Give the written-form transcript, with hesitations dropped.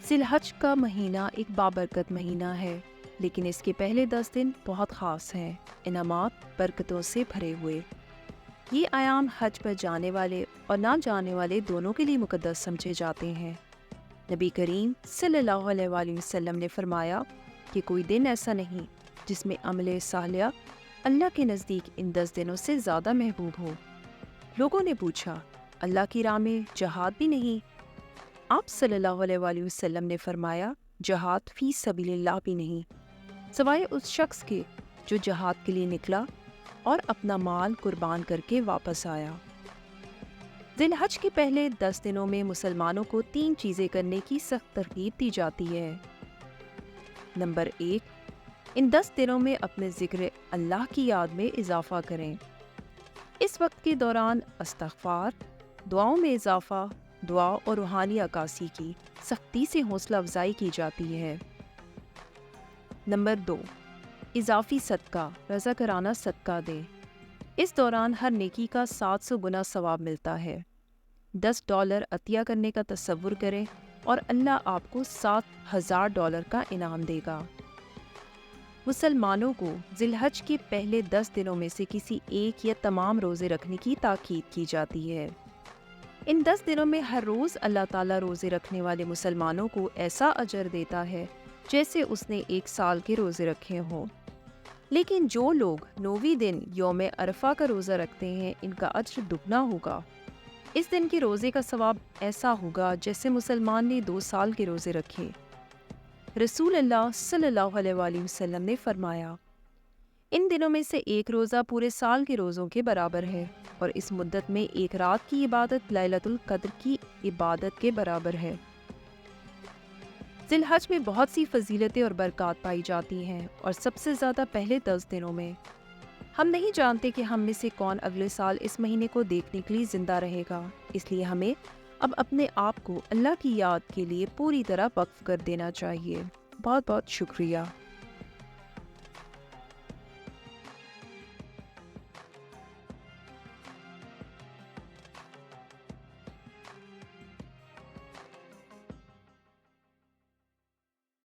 ذی الحج کا مہینہ ایک بابرکت مہینہ ہے، لیکن اس کے پہلے 10 دن بہت خاص ہیں، انعامات برکتوں سے بھرے ہوئے۔ یہ ایام حج پر جانے والے اور نہ جانے والے دونوں کے لیے مقدس سمجھے جاتے ہیں۔ نبی کریم صلی اللہ علیہ وآلہ وسلم نے فرمایا کہ کوئی دن ایسا نہیں جس میں عمل صالحہ اللہ کے نزدیک ان 10 دنوں سے زیادہ محبوب ہو۔ لوگوں نے پوچھا، اللہ کی راہ میں جہاد بھی نہیں؟ آپ صلی اللہ علیہ وآلہ وسلم نے فرمایا، جہاد فی سبیل اللہ بھی نہیں، سوائے اس شخص کے جو جہاد کے لیے نکلا اور اپنا مال قربان کر کے واپس آیا۔ ذی الحج کے پہلے 10 دنوں میں مسلمانوں کو 3 چیزیں کرنے کی سخت ترغیب دی جاتی ہے۔ نمبر 1، ان 10 دنوں میں اپنے ذکر اللہ کی یاد میں اضافہ کریں۔ اس وقت کے دوران استغفار، دعاؤں میں اضافہ، دعا اور روحانی عکاسی کی سختی سے حوصلہ افزائی کی جاتی ہے۔ نمبر 2، اضافی صدقہ، رضاکارانہ صدقہ دیں۔ اس دوران ہر نیکی کا 700 گنا ثواب ملتا ہے۔ $10 عطیہ کرنے کا تصور کریں اور اللہ آپ کو $7,000 کا انعام دے گا۔ مسلمانوں کو ذی الحج کے پہلے 10 دنوں میں سے کسی ایک یا تمام روزے رکھنے کی تاکید کی جاتی ہے۔ ان 10 دنوں میں ہر روز اللہ تعالیٰ روزے رکھنے والے مسلمانوں کو ایسا اجر دیتا ہے جیسے اس نے 1 سال کے روزے رکھے ہوں۔ لیکن جو لوگ 9ویں دن یوم عرفہ کا روزہ رکھتے ہیں، ان کا اجر دگنا ہوگا۔ اس دن کے روزے کا ثواب ایسا ہوگا جیسے مسلمان نے 2 سال کے روزے رکھے۔ رسول اللہ صلی اللہ علیہ وآلہ وسلم نے فرمایا، ان دنوں میں سے ایک روزہ پورے سال کے روزوں کے برابر ہے، اور اس مدت میں ایک رات کی عبادت لیلۃ القدر کی عبادت کے برابر ہے۔ ذی الحج میں بہت سی فضیلتیں اور برکات پائی جاتی ہیں، اور سب سے زیادہ پہلے 10 دنوں میں۔ ہم نہیں جانتے کہ ہم میں سے کون اگلے سال اس مہینے کو دیکھنے کے لیے زندہ رہے گا، اس لیے ہمیں اب اپنے آپ کو اللہ کی یاد کے لیے پوری طرح وقف کر دینا چاہیے۔ بہت بہت شکریہ۔